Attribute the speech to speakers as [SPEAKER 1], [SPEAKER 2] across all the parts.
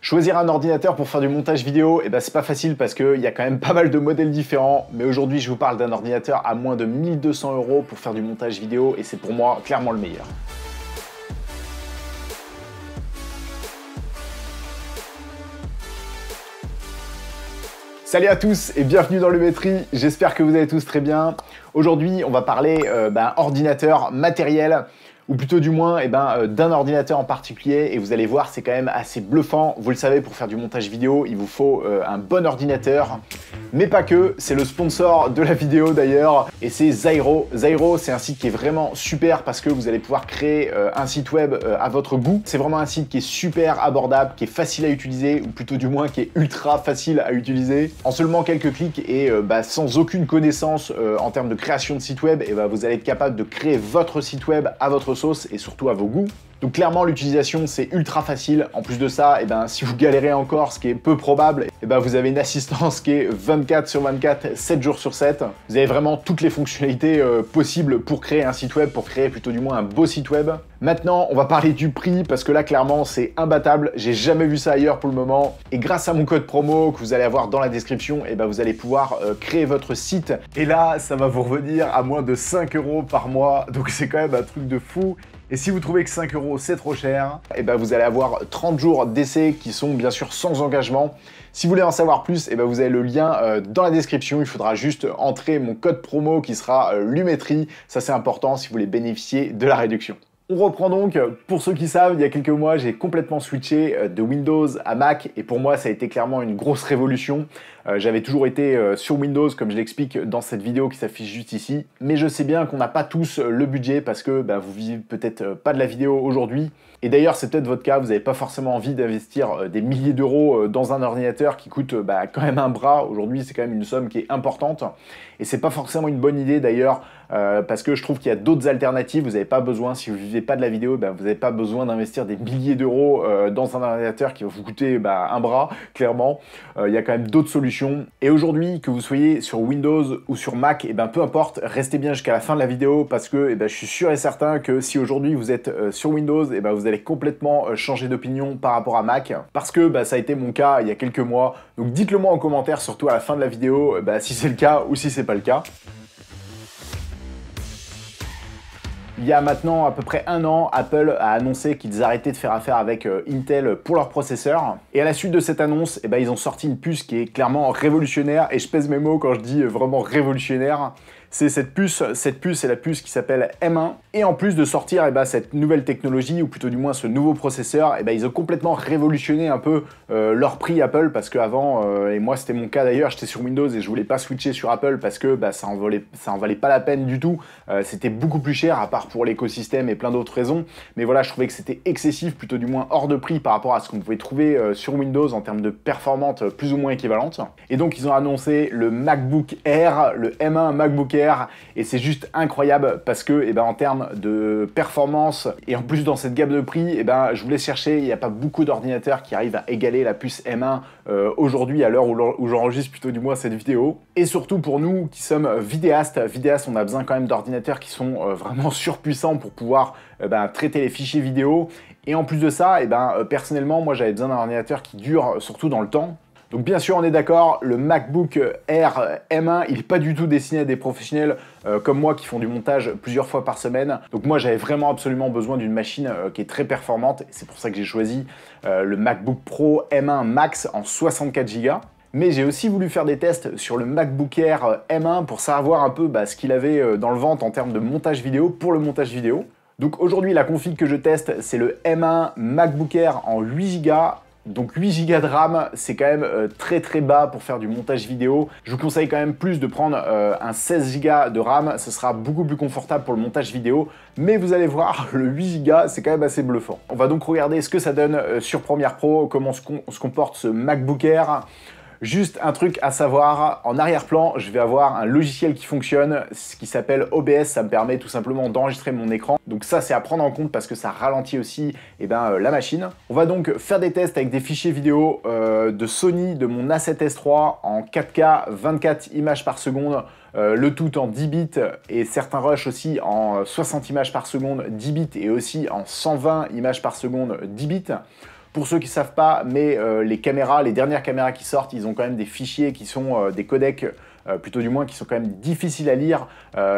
[SPEAKER 1] Choisir un ordinateur pour faire du montage vidéo, c'est pas facile parce qu'il y a quand même pas mal de modèles différents. Mais aujourd'hui, je vous parle d'un ordinateur à moins de 1200 € pour faire du montage vidéo et c'est pour moi clairement le meilleur. Salut à tous et bienvenue dans Lumétrie, j'espère que vous allez tous très bien. Aujourd'hui, on va parler ordinateur, matériel, ou plutôt du moins d'un ordinateur en particulier, et vous allez voir, c'est quand même assez bluffant. Vous le savez, pour faire du montage vidéo, il vous faut un bon ordinateur, mais pas que, c'est le sponsor de la vidéo d'ailleurs, et c'est Zyro. Zyro, c'est un site qui est vraiment super parce que vous allez pouvoir créer un site web à votre goût. C'est vraiment un site qui est super abordable, qui est facile à utiliser, ou plutôt du moins qui est ultra facile à utiliser. En seulement quelques clics et sans aucune connaissance en termes de création de site web, vous allez être capable de créer votre site web à votre sauce et surtout à vos goûts. Donc clairement l'utilisation c'est ultra facile. En plus de ça, si vous galérez encore, ce qui est peu probable, vous avez une assistance qui est 24/24, 7 jours sur 7. Vous avez vraiment toutes les fonctionnalités possibles pour créer un site web, pour créer plutôt du moins un beau site web. Maintenant, on va parler du prix parce que là clairement c'est imbattable. J'ai jamais vu ça ailleurs pour le moment. Et grâce à mon code promo que vous allez avoir dans la description, vous allez pouvoir créer votre site. Et là, ça va vous revenir à moins de 5 € par mois. Donc c'est quand même un truc de fou. Et si vous trouvez que 5 € c'est trop cher, vous allez avoir 30 jours d'essai qui sont bien sûr sans engagement. Si vous voulez en savoir plus, vous avez le lien dans la description. Il faudra juste entrer mon code promo qui sera Lumétrie. Ça c'est important si vous voulez bénéficier de la réduction. On reprend donc, pour ceux qui savent, il y a quelques mois, j'ai complètement switché de Windows à Mac et pour moi, ça a été clairement une grosse révolution. J'avais toujours été sur Windows, comme je l'explique dans cette vidéo qui s'affiche juste ici, mais je sais bien qu'on n'a pas tous le budget parce que vous vivez peut-être pas de la vidéo aujourd'hui. Et d'ailleurs, c'est peut-être votre cas, vous n'avez pas forcément envie d'investir des milliers d'euros dans un ordinateur qui coûte quand même un bras. Aujourd'hui, c'est quand même une somme qui est importante. Et c'est pas forcément une bonne idée d'ailleurs, parce que je trouve qu'il y a d'autres alternatives. Vous n'avez pas besoin, si vous ne vivez pas de la vidéo, vous n'avez pas besoin d'investir des milliers d'euros dans un ordinateur qui va vous coûter un bras, clairement. Il y a quand même d'autres solutions. Et aujourd'hui, que vous soyez sur Windows ou sur Mac, peu importe, restez bien jusqu'à la fin de la vidéo parce que je suis sûr et certain que si aujourd'hui vous êtes sur Windows, vous allez complètement changer d'opinion par rapport à Mac parce que ça a été mon cas il y a quelques mois. Donc dites-le moi en commentaire, surtout à la fin de la vidéo, si c'est le cas ou si c'est pas le cas. Il y a maintenant à peu près un an, Apple a annoncé qu'ils arrêtaient de faire affaire avec Intel pour leurs processeurs. Et à la suite de cette annonce, ils ont sorti une puce qui est clairement révolutionnaire. Et je pèse mes mots quand je dis vraiment révolutionnaire. C'est cette puce c'est la puce qui s'appelle M1. Et en plus de sortir cette nouvelle technologie, ou plutôt du moins ce nouveau processeur, ils ont complètement révolutionné un peu leur prix Apple, parce qu'avant, et moi c'était mon cas d'ailleurs, j'étais sur Windows et je voulais pas switcher sur Apple parce que ça en valait pas la peine du tout. C'était beaucoup plus cher, à part pour l'écosystème et plein d'autres raisons. Mais voilà, je trouvais que c'était excessif, plutôt du moins hors de prix par rapport à ce qu'on pouvait trouver sur Windows en termes de performance plus ou moins équivalente. Et donc ils ont annoncé le MacBook Air, le M1 MacBook Air, et c'est juste incroyable parce que en termes de performance et en plus dans cette gamme de prix, je voulais chercher, il n'y a pas beaucoup d'ordinateurs qui arrivent à égaler la puce M1 aujourd'hui à l'heure où j'enregistre plutôt du moins cette vidéo. Et surtout pour nous qui sommes vidéastes, on a besoin quand même d'ordinateurs qui sont vraiment surpuissants pour pouvoir traiter les fichiers vidéo. Et en plus de ça, personnellement, moi j'avais besoin d'un ordinateur qui dure surtout dans le temps. Donc bien sûr, on est d'accord, le MacBook Air M1, il n'est pas du tout destiné à des professionnels comme moi qui font du montage plusieurs fois par semaine. Donc moi, j'avais vraiment absolument besoin d'une machine qui est très performante. Et c'est pour ça que j'ai choisi le MacBook Pro M1 Max en 64 Go. Mais j'ai aussi voulu faire des tests sur le MacBook Air M1 pour savoir un peu ce qu'il avait dans le ventre en termes de montage vidéo pour le montage vidéo. Donc aujourd'hui, la config que je teste, c'est le M1 MacBook Air en 8 Go. Donc 8 Go de RAM, c'est quand même très très bas pour faire du montage vidéo. Je vous conseille quand même plus de prendre un 16 Go de RAM, ce sera beaucoup plus confortable pour le montage vidéo. Mais vous allez voir, le 8 Go, c'est quand même assez bluffant. On va donc regarder ce que ça donne sur Premiere Pro, comment se comporte ce MacBook Air. Juste un truc à savoir, en arrière-plan, je vais avoir un logiciel qui fonctionne, ce qui s'appelle OBS, ça me permet tout simplement d'enregistrer mon écran. Donc ça, c'est à prendre en compte parce que ça ralentit aussi la machine. On va donc faire des tests avec des fichiers vidéo de Sony, de mon A7S III en 4K, 24 images par seconde, le tout en 10 bits et certains rushs aussi en 60 images par seconde, 10 bits et aussi en 120 images par seconde, 10 bits. Pour ceux qui ne savent pas, mais les caméras, les dernières caméras qui sortent, ils ont quand même des fichiers qui sont des codecs, plutôt du moins, qui sont quand même difficiles à lire.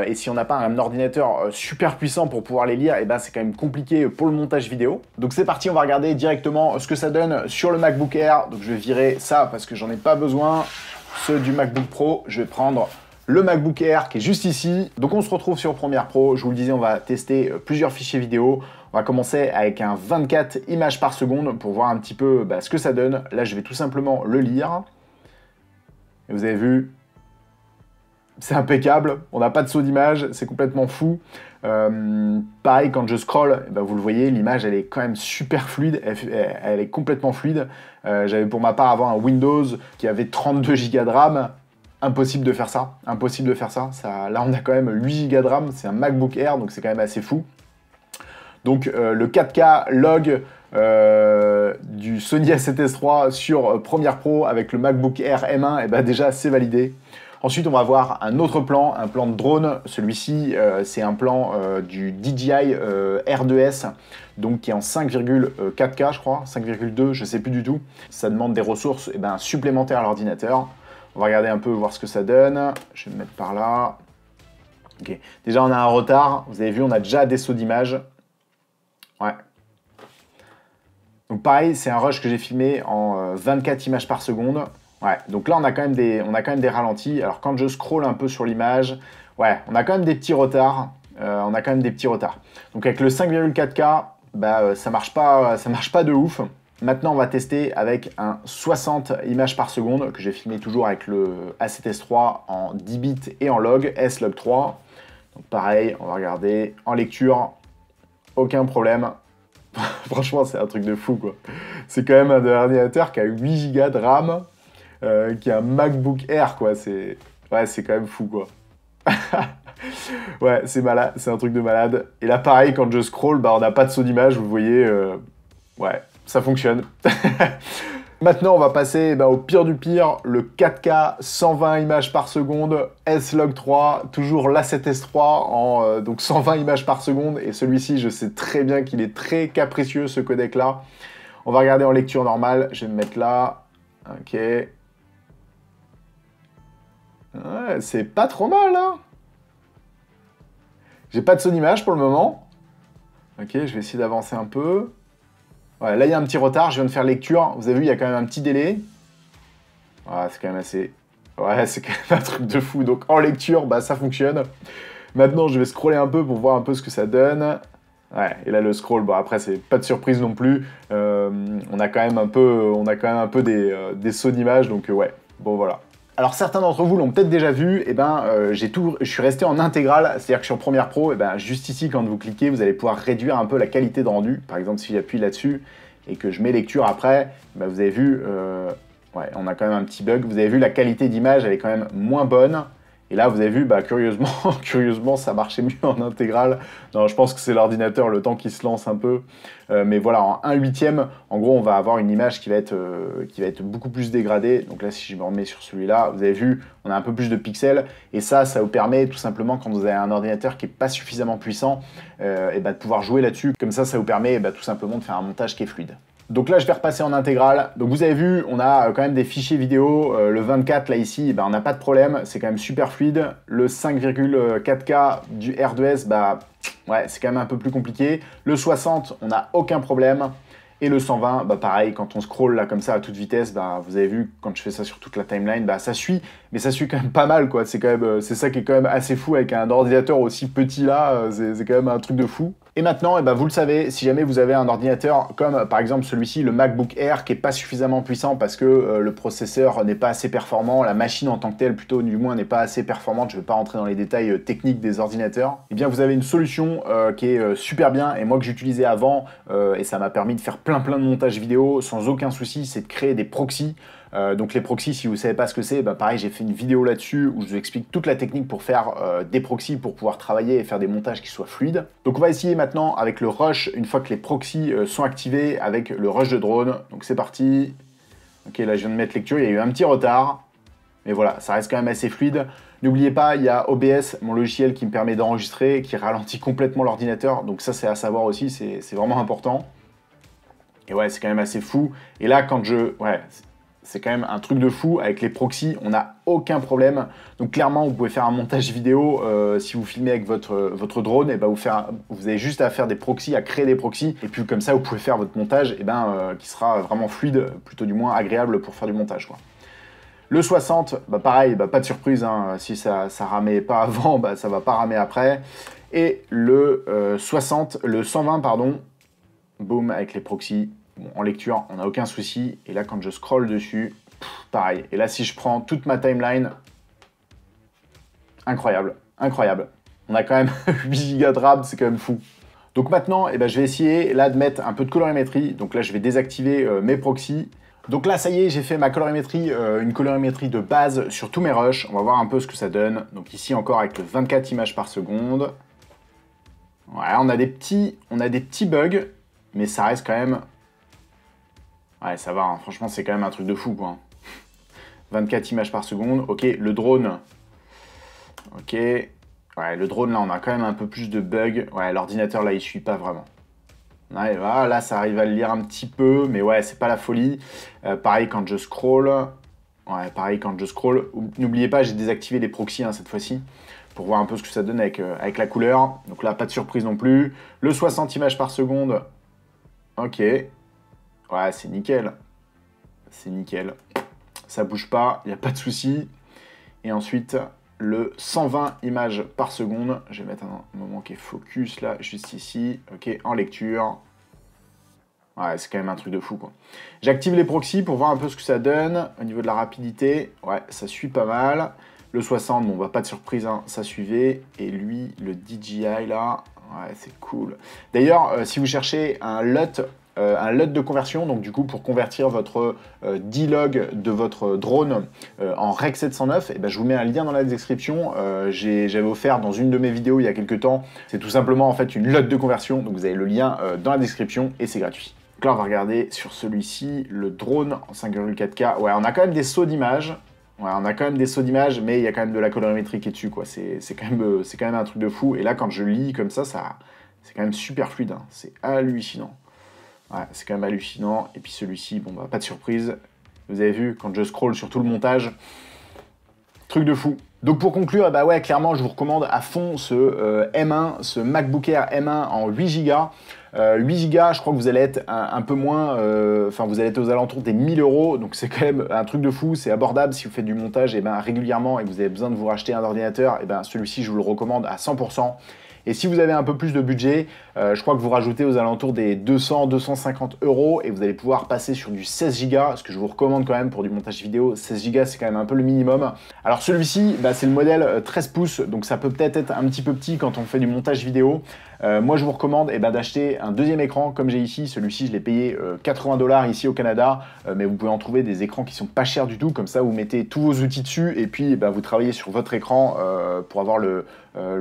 [SPEAKER 1] Et si on n'a pas un ordinateur super puissant pour pouvoir les lire, et ben c'est quand même compliqué pour le montage vidéo. Donc c'est parti, on va regarder directement ce que ça donne sur le MacBook Air. Donc je vais virer ça parce que j'en ai pas besoin. Ceux du MacBook Pro, je vais prendre le MacBook Air qui est juste ici. Donc on se retrouve sur Premiere Pro. Je vous le disais, on va tester plusieurs fichiers vidéo. On va commencer avec un 24 images par seconde pour voir un petit peu ce que ça donne. Là, je vais tout simplement le lire. Et vous avez vu, c'est impeccable. On n'a pas de saut d'image, c'est complètement fou. Pareil, quand je scroll, vous le voyez, l'image, elle est quand même super fluide. Elle est complètement fluide. J'avais pour ma part avant un Windows qui avait 32 Go de RAM. Impossible de faire ça. Impossible de faire ça. Là, on a quand même 8 Go de RAM. C'est un MacBook Air, donc c'est quand même assez fou. Donc le 4K log du Sony A7S III sur Premiere Pro avec le MacBook Air M1, et déjà c'est validé. Ensuite on va voir un autre plan, un plan de drone. Celui-ci c'est un plan du DJI R2S, donc qui est en 5,4K je crois, 5,2, je sais plus du tout. Ça demande des ressources supplémentaires à l'ordinateur. On va regarder un peu, voir ce que ça donne. Je vais me mettre par là. Okay. Déjà on a un retard, vous avez vu, on a déjà des sauts d'image. Ouais. Donc pareil, c'est un rush que j'ai filmé en 24 images par seconde. Ouais, donc là on a quand même des ralentis. Alors quand je scrolle un peu sur l'image, ouais, on a quand même des petits retards. Donc avec le 5,4K, ça marche pas de ouf. Maintenant on va tester avec un 60 images par seconde que j'ai filmé toujours avec le A7S III en 10 bits et en log, S-Log3. Donc pareil, on va regarder en lecture. Aucun problème. Franchement, c'est un truc de fou, quoi. C'est quand même un ordinateur qui a 8 Go de RAM, qui a un MacBook Air, quoi. Ouais, c'est quand même fou, quoi. Ouais, c'est malade, c'est un truc de malade. Et là, pareil, quand je scroll, on n'a pas de saut d'image, vous voyez. Ouais, ça fonctionne. Maintenant, on va passer au pire du pire, le 4K 120 images par seconde, S-Log3, toujours l'A7S III en donc 120 images par seconde. Et celui-ci, je sais très bien qu'il est très capricieux, ce codec-là. On va regarder en lecture normale. Je vais me mettre là. Ok. Ouais, c'est pas trop mal, là. J'ai pas de saut d'image pour le moment. Ok, je vais essayer d'avancer un peu. Ouais, là, il y a un petit retard, je viens de faire lecture. Vous avez vu, il y a quand même un petit délai. Ouais, c'est quand même assez... Ouais, c'est quand même un truc de fou. Donc, en lecture, ça fonctionne. Maintenant, je vais scroller un peu pour voir un peu ce que ça donne. Ouais, et là, le scroll, après, c'est pas de surprise non plus. On a quand même un peu des sauts d'image, donc ouais. Bon, voilà. Alors certains d'entre vous l'ont peut-être déjà vu, je suis resté en intégrale, c'est-à-dire que sur Premiere Pro, juste ici quand vous cliquez, vous allez pouvoir réduire un peu la qualité de rendu. Par exemple, si j'appuie là-dessus et que je mets lecture après, vous avez vu, ouais, on a quand même un petit bug. Vous avez vu, la qualité d'image, elle est quand même moins bonne. Et là, vous avez vu, curieusement, ça marchait mieux en intégrale. Non, je pense que c'est l'ordinateur, le temps qui se lance un peu. Mais voilà, en 1/8, en gros, on va avoir une image qui va être beaucoup plus dégradée. Donc là, si je me remets sur celui-là, vous avez vu, on a un peu plus de pixels. Et ça vous permet tout simplement, quand vous avez un ordinateur qui n'est pas suffisamment puissant, de pouvoir jouer là-dessus. Comme ça vous permet tout simplement de faire un montage qui est fluide. Donc là, je vais repasser en intégrale. Donc vous avez vu, on a quand même des fichiers vidéo. Le 24, là, ici, on n'a pas de problème. C'est quand même super fluide. Le 5,4K du R2S, ouais, c'est quand même un peu plus compliqué. Le 60, on n'a aucun problème. Et le 120, pareil, quand on scroll là comme ça à toute vitesse, vous avez vu, quand je fais ça sur toute la timeline, ça suit, mais ça suit quand même pas mal, quoi. C'est ça qui est quand même assez fou avec un ordinateur aussi petit là, c'est quand même un truc de fou. Et maintenant, vous le savez, si jamais vous avez un ordinateur comme par exemple celui-ci, le MacBook Air, qui n'est pas suffisamment puissant parce que le processeur n'est pas assez performant, la machine en tant que telle plutôt du moins n'est pas assez performante, je ne vais pas rentrer dans les détails techniques des ordinateurs, eh bien vous avez une solution qui est super bien et moi que j'utilisais avant et ça m'a permis de faire plein de montages vidéo sans aucun souci, c'est de créer des proxys. Donc les proxys, si vous ne savez pas ce que c'est, pareil, j'ai fait une vidéo là-dessus où je vous explique toute la technique pour faire des proxys pour pouvoir travailler et faire des montages qui soient fluides. Donc on va essayer maintenant avec le rush, une fois que les proxys sont activés, avec le rush de drone. Donc c'est parti. Ok, là je viens de mettre lecture, il y a eu un petit retard. Mais voilà, ça reste quand même assez fluide. N'oubliez pas, il y a OBS, mon logiciel qui me permet d'enregistrer, qui ralentit complètement l'ordinateur. Donc ça c'est à savoir aussi, c'est vraiment important. Et ouais, c'est quand même assez fou. Et là, ouais, c'est quand même un truc de fou. Avec les proxys, on n'a aucun problème. Donc clairement, vous pouvez faire un montage vidéo. Si vous filmez avec votre drone, et ben vous avez juste à faire des proxys, à créer des proxys. Et puis comme ça, vous pouvez faire votre montage qui sera vraiment fluide, plutôt du moins agréable pour faire du montage, quoi. Le 60, bah pareil, bah pas de surprise, hein. Si ça ramait pas avant, bah ça va pas ramer après. Et le 120, pardon, boum, avec les proxys. Bon, en lecture, on n'a aucun souci. Et là, quand je scroll dessus, pareil. Et là, si je prends toute ma timeline, incroyable, incroyable. On a quand même 8 Go de RAM, c'est quand même fou. Donc maintenant, je vais essayer là de mettre un peu de colorimétrie. Donc là, je vais désactiver mes proxys. Donc là, ça y est, j'ai fait ma colorimétrie, une colorimétrie de base sur tous mes rushs. On va voir un peu ce que ça donne. Donc ici encore avec le 24 images par seconde. Ouais, on a des petits bugs, mais ça reste quand même... Ouais, ça va, hein. Franchement, c'est quand même un truc de fou, quoi. 24 images par seconde. Ok, le drone. Ok. Ouais, le drone, là, on a quand même un peu plus de bugs. Ouais, l'ordinateur, là, il suit pas vraiment. Ouais, voilà, là, ça arrive à le lire un petit peu, mais ouais, c'est pas la folie. Pareil, quand je scroll. Ouais, pareil, quand je scroll. N'oubliez pas, j'ai désactivé les proxys, hein, cette fois-ci, pour voir un peu ce que ça donne avec la couleur. Donc là, pas de surprise non plus. Le 60 images par seconde. Ok. Ouais, c'est nickel. C'est nickel. Ça bouge pas, il n'y a pas de souci. Et ensuite, le 120 images par seconde. Je vais mettre un moment qui est focus là, juste ici. Ok, en lecture. Ouais, c'est quand même un truc de fou, quoi. J'active les proxys pour voir un peu ce que ça donne. Au niveau de la rapidité, ouais, ça suit pas mal. Le 60, bon, bah, pas de surprise, hein, ça suivait. Et lui, le DJI là, ouais, c'est cool. D'ailleurs, si vous cherchez un LUT de conversion, donc du coup pour convertir votre D-Log de votre drone en Rec 709, et ben, je vous mets un lien dans la description. J'avais offert dans une de mes vidéos il y a quelques temps, c'est tout simplement en fait une LUT de conversion, donc vous avez le lien dans la description et c'est gratuit. Donc là on va regarder sur celui-ci, le drone en 5,4K. Ouais, on a quand même des sauts d'images. Ouais, on a quand même des sauts d'images, mais il y a quand même de la colorimétrie qui est dessus, quoi. C'est quand même un truc de fou. Et là, quand je lis comme ça c'est quand même super fluide, hein. C'est hallucinant. Ouais, c'est quand même hallucinant. Et puis celui-ci, bon, bah, pas de surprise. Vous avez vu, quand je scroll sur tout le montage, truc de fou. Donc pour conclure, bah ouais, clairement, je vous recommande à fond ce M1, ce MacBook Air M1 en 8 Go. 8 Go, je crois que vous allez être un peu moins, enfin vous allez être aux alentours des 1000 €, donc c'est quand même un truc de fou, c'est abordable si vous faites du montage régulièrement et que vous avez besoin de vous racheter un ordinateur, celui-ci je vous le recommande à 100%. Et si vous avez un peu plus de budget, je crois que vous rajoutez aux alentours des 200-250 € et vous allez pouvoir passer sur du 16 Go, ce que je vous recommande quand même pour du montage vidéo. 16 Go, c'est quand même un peu le minimum. Alors celui-ci, c'est le modèle 13 pouces, donc ça peut peut-être être un petit peu petit quand on fait du montage vidéo. Moi, je vous recommande d'acheter un deuxième écran comme j'ai ici. Celui-ci, je l'ai payé 80 $ ici au Canada, mais vous pouvez en trouver des écrans qui sont pas chers du tout. Comme ça, vous mettez tous vos outils dessus et puis vous travaillez sur votre écran pour avoir le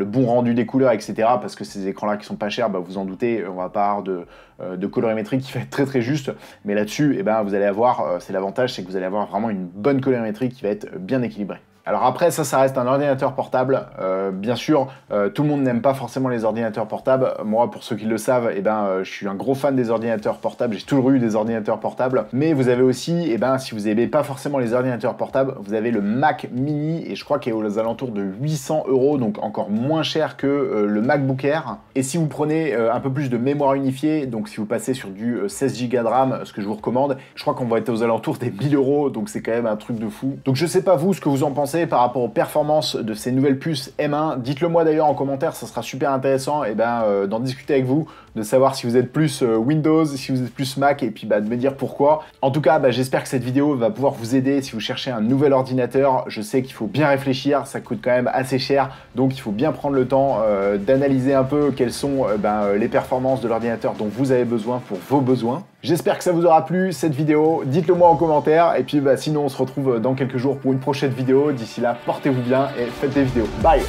[SPEAKER 1] bon rendu des couleurs, etc. Parce que ces écrans-là qui sont pas chers, vous en doutez, on va pas avoir de colorimétrie qui va être très très juste. Mais là-dessus, vous allez avoir, c'est l'avantage, c'est que vous allez avoir vraiment une bonne colorimétrie qui va être bien équilibrée. Alors après, ça reste un ordinateur portable. Bien sûr, tout le monde n'aime pas forcément les ordinateurs portables. Moi, pour ceux qui le savent, je suis un gros fan des ordinateurs portables. J'ai toujours eu des ordinateurs portables. Mais vous avez aussi, si vous n'aimez pas forcément les ordinateurs portables, vous avez le Mac Mini, et je crois qu'il est aux alentours de 800 €, donc encore moins cher que le MacBook Air. Et si vous prenez un peu plus de mémoire unifiée, donc si vous passez sur du 16 Go de RAM, ce que je vous recommande, je crois qu'on va être aux alentours des 1000 €, donc c'est quand même un truc de fou. Donc je sais pas vous ce que vous en pensez par rapport aux performances de ces nouvelles puces M1. Dites-le moi d'ailleurs en commentaire, ça sera super intéressant d'en discuter avec vous, de savoir si vous êtes plus Windows, si vous êtes plus Mac, et puis de me dire pourquoi. En tout cas, j'espère que cette vidéo va pouvoir vous aider si vous cherchez un nouvel ordinateur. Je sais qu'il faut bien réfléchir, ça coûte quand même assez cher, donc il faut bien prendre le temps d'analyser un peu quelles sont les performances de l'ordinateur dont vous avez besoin pour vos besoins. J'espère que ça vous aura plu cette vidéo, dites-le moi en commentaire, et puis sinon on se retrouve dans quelques jours pour une prochaine vidéo. D'ici là, portez-vous bien et faites des vidéos. Bye!